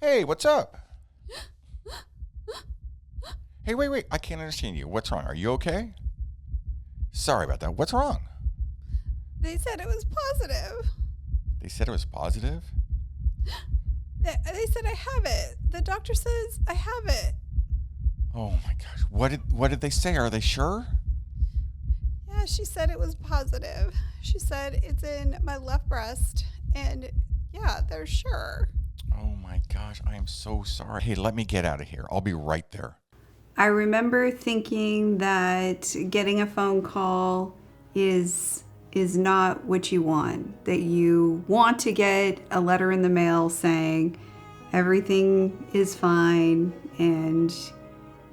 Hey, what's up? Hey, wait, I can't understand you. What's wrong? Are you okay? Sorry about that. What's wrong? They said it was positive. They said it was positive? They said I have it. The doctor says I have it. Oh my gosh. What did they say? Are they sure? Yeah, she said it was positive. She said it's in my left breast, and yeah, they're sure. Oh my gosh, I am so sorry. Hey, let me get out of here. I'll be right there. I remember thinking that getting a phone call is not what you want. That you want to get a letter in the mail saying everything is fine and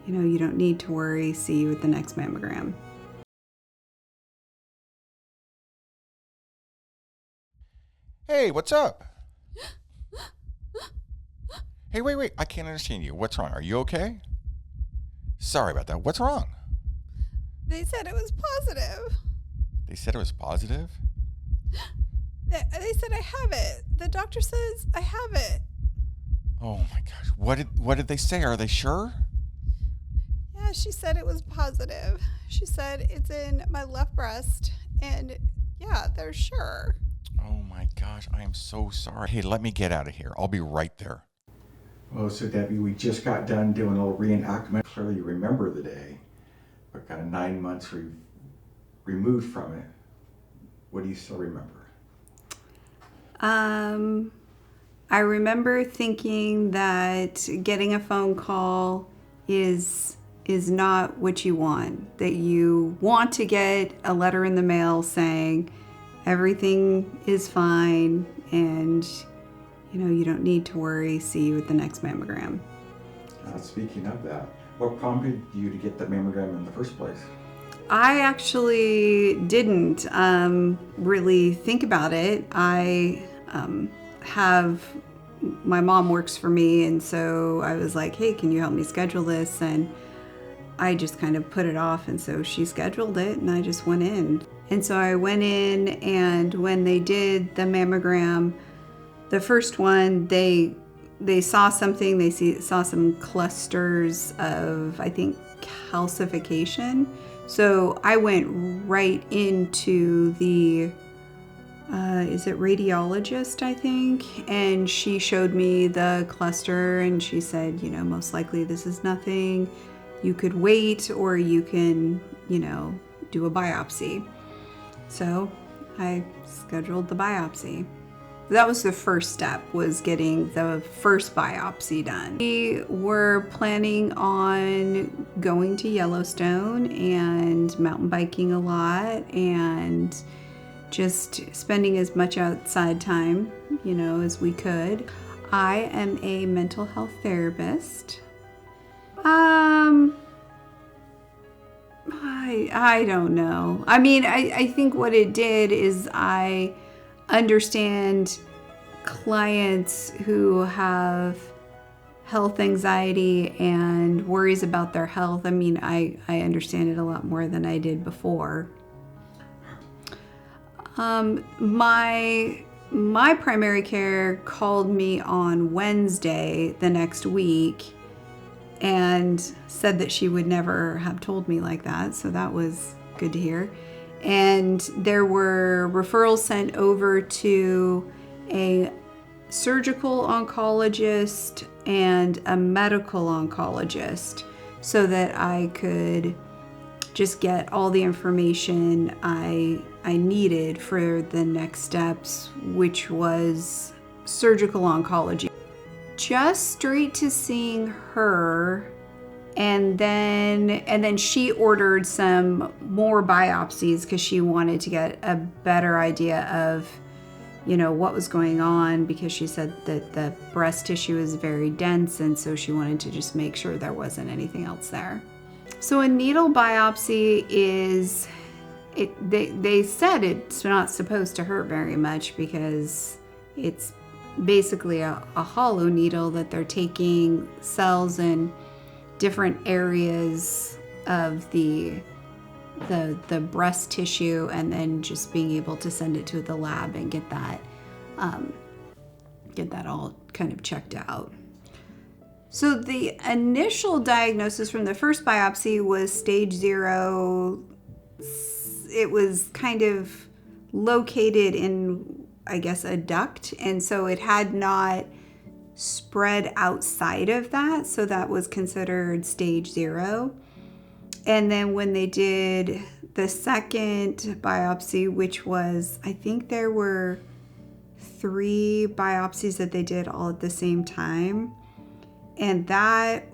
you don't need to worry. See you at the next mammogram. Hey, what's up? Hey, wait, I can't understand you. What's wrong? Are you okay? Sorry about that. What's wrong? They said it was positive. They said it was positive? They said I have it. The doctor says I have it. Oh my gosh. What did they say? Are they sure? Yeah, she said it was positive. She said it's in my left breast, and yeah, they're sure. Oh my gosh, I am so sorry. Hey, let me get out of here. I'll be right there. Well, so Debbie, we just got done doing a little reenactment. Clearly you remember the day, but kind of 9 months removed from it. What do you still remember? I remember thinking that getting a phone call is not what you want. That you want to get a letter in the mail saying everything is fine and you don't need to worry. See you at the next mammogram. Speaking of that, what prompted you to get the mammogram in the first place? I actually didn't really think about it. I my mom works for me, and so I was like, hey, can you help me schedule this? And I just kind of put it off, and so she scheduled it, and I just went in. And so I went in, and when they did the mammogram, the first one, they saw something. They saw some clusters of, I think, calcification. So I went right into the, is it radiologist, I think? And she showed me the cluster and she said, most likely this is nothing. You could wait or you can, do a biopsy. So I scheduled the biopsy. That was the first step, was getting the first biopsy done. We were planning on going to Yellowstone and mountain biking a lot and just spending as much outside time, as we could. I am a mental health therapist. I don't know. I mean, I think what it did is I understand clients who have health anxiety and worries about their health. I mean, I understand it a lot more than I did before. My primary care called me on Wednesday the next week and said that she would never have told me like that. So that was good to hear. And there were referrals sent over to a surgical oncologist and a medical oncologist so that I could just get all the information I needed for the next steps, which was surgical oncology. Just straight to seeing her. And then she ordered some more biopsies because she wanted to get a better idea of, what was going on, because she said that the breast tissue is very dense, and so she wanted to just make sure there wasn't anything else there. So a needle biopsy is, they said it's not supposed to hurt very much because it's basically a hollow needle that they're taking cells in different areas of the breast tissue and then just being able to send it to the lab and get that all kind of checked out. So the initial diagnosis from the first biopsy was stage 0. It was kind of located in, I guess, a duct, and so it had not spread outside of that, so that was considered stage 0. And then when they did the second biopsy, which was, I think there were 3 biopsies that they did all at the same time, and that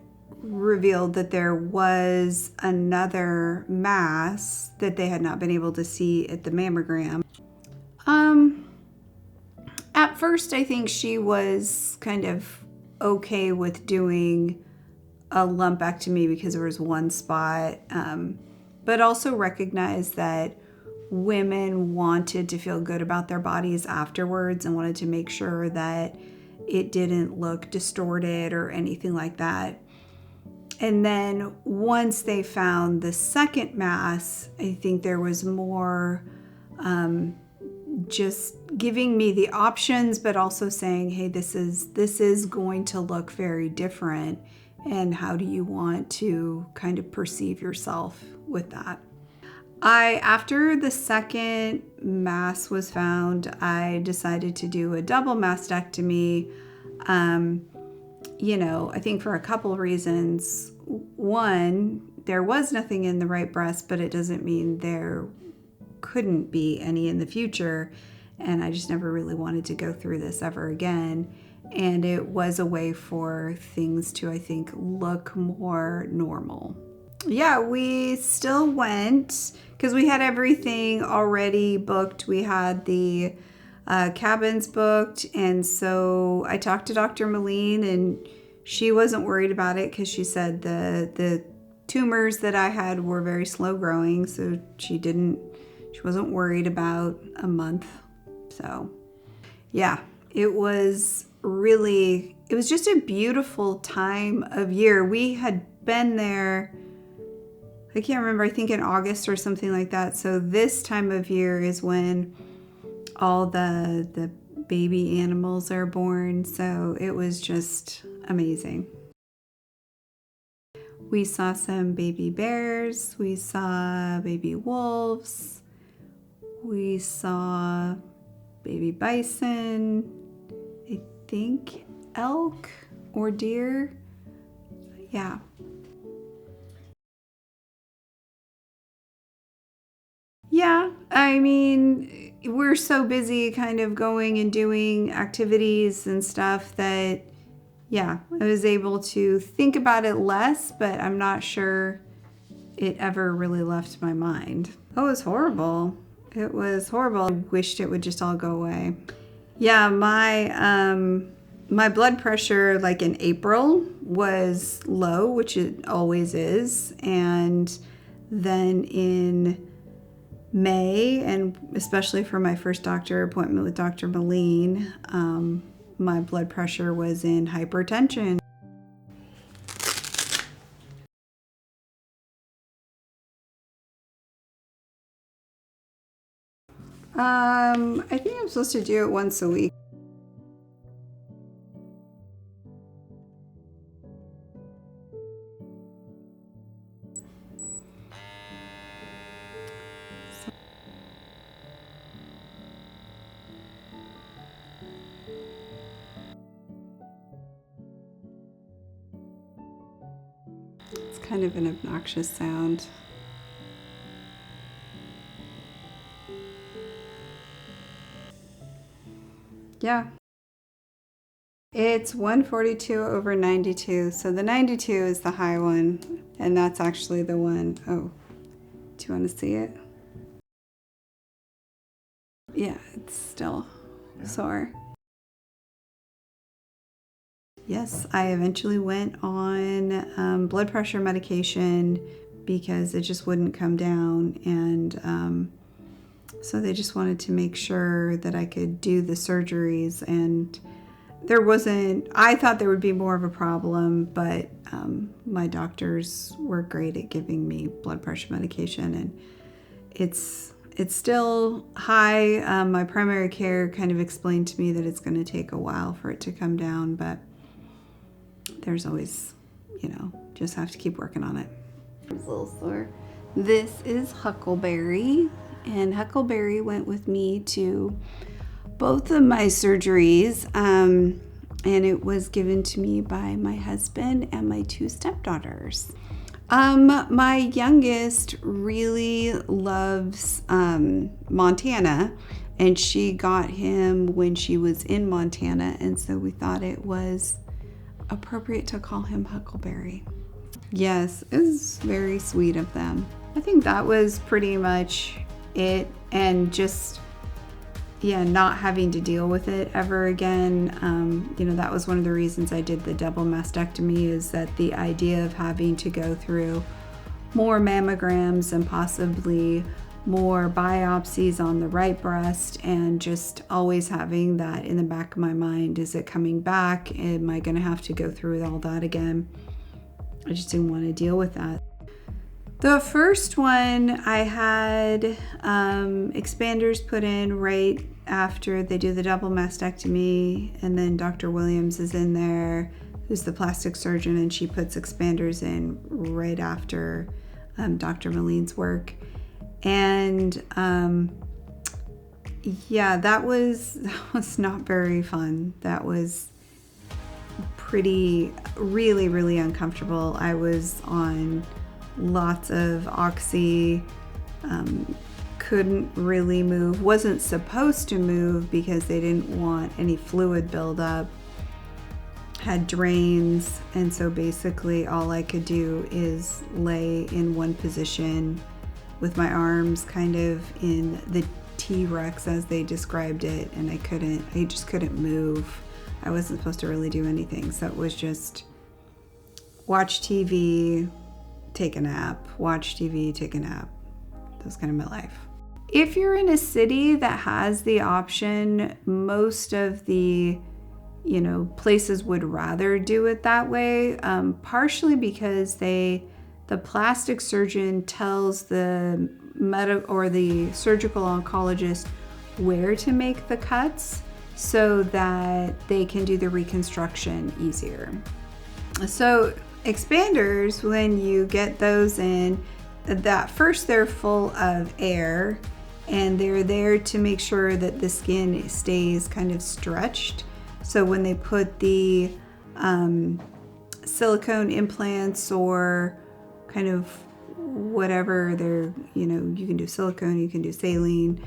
revealed that there was another mass that they had not been able to see at the mammogram. At first, I think she was kind of okay with doing a lumpectomy because there was one spot, but also recognized that women wanted to feel good about their bodies afterwards and wanted to make sure that it didn't look distorted or anything like that. And then once they found the second mass, I think there was more just giving me the options, but also saying, hey, this is going to look very different. And how do you want to kind of perceive yourself with that? After the second mass was found, I decided to do a double mastectomy. I think for a couple of reasons. One, there was nothing in the right breast, but it doesn't mean there couldn't be any in the future. And I just never really wanted to go through this ever again. And it was a way for things to, I think, look more normal. Yeah, we still went because we had everything already booked. We had the cabins booked. And so I talked to Dr. Moline, and she wasn't worried about it because she said the tumors that I had were very slow growing. So she wasn't worried about a month. So yeah, it was just a beautiful time of year. We had been there, I can't remember, I think in August or something like that. So this time of year is when all the baby animals are born. So it was just amazing. We saw some baby bears. We saw baby wolves. We saw baby bison. I think elk or deer. Yeah. Yeah, I mean, we're so busy kind of going and doing activities and stuff that, yeah, I was able to think about it less, but I'm not sure it ever really left my mind. Oh, it was horrible. It was horrible. I wished it would just all go away. Yeah, my blood pressure, like in April, was low, which it always is. And then in May, and especially for my first doctor appointment with Dr. Moline, my blood pressure was in hypertension. I think I'm supposed to do it once a week. It's kind of an obnoxious sound. Yeah. It's 142/92. So the 92 is the high one, and that's actually the one. Oh, do you want to see it? Yeah, it's still sore. Yes, I eventually went on blood pressure medication because it just wouldn't come down, and so they just wanted to make sure that I could do the surgeries, and I thought there would be more of a problem, but my doctors were great at giving me blood pressure medication, and it's still high. My primary care kind of explained to me that it's going to take a while for it to come down, but there's always, just have to keep working on it. It's a little sore. This is Huckleberry, and Huckleberry went with me to both of my surgeries, and it was given to me by my husband and my 2 stepdaughters. My youngest really loves Montana, and she got him when she was in Montana, and so we thought it was appropriate to call him Huckleberry. Yes, it was very sweet of them. I think that was pretty much it, and just not having to deal with it ever again. That was one of the reasons I did the double mastectomy, is that the idea of having to go through more mammograms and possibly more biopsies on the right breast, and just always having that in the back of my mind, is it coming back? Am I going to have to go through all that again? I just didn't want to deal with that. The first one, I had expanders put in right after they do the double mastectomy, and then Dr. Williams is in there, who's the plastic surgeon, and she puts expanders in right after Dr. Maline's work. And that was not very fun. That was really, really uncomfortable. I was on lots of oxy, couldn't really move, wasn't supposed to move because they didn't want any fluid buildup, had drains, and so basically all I could do is lay in one position with my arms kind of in the T-Rex as they described it, and I just couldn't move. I wasn't supposed to really do anything, so it was just watch TV, take a nap, watch TV, take a nap. That was kind of my life. If you're in a city that has the option, most of the places would rather do it that way, partially because the plastic surgeon tells the the surgical oncologist where to make the cuts so that they can do the reconstruction easier. So expanders, when you get those in, that first they're full of air, and they're there to make sure that the skin stays kind of stretched. So when they put the silicone implants, or kind of whatever they're, you can do silicone, you can do saline,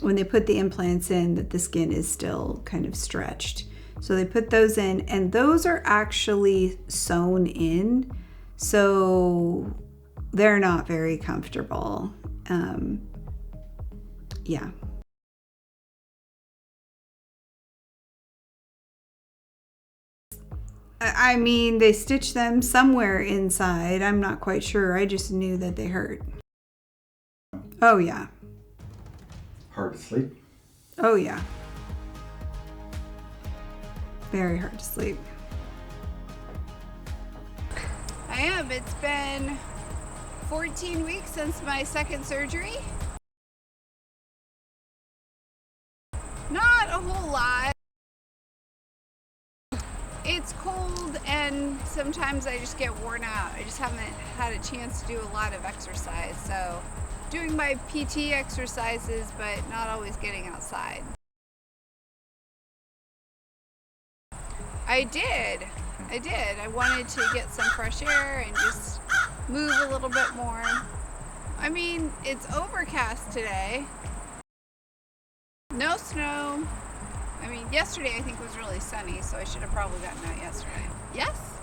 when they put the implants in, that the skin is still kind of stretched. So they put those in, and those are actually sewn in, so they're not very comfortable. I mean, they stitch them somewhere inside. I'm not quite sure. I just knew that they hurt. Oh, yeah. Hard to sleep? Oh, yeah. Very hard to sleep. I am. It's been 14 weeks since my second surgery. Not a whole lot. It's cold, and sometimes I just get worn out. I just haven't had a chance to do a lot of exercise. So doing my PT exercises, but not always getting outside. I did. I wanted to get some fresh air and just move a little bit more. I mean, it's overcast today. No snow. I mean, yesterday I think was really sunny, so I should have probably gotten out yesterday. Yes?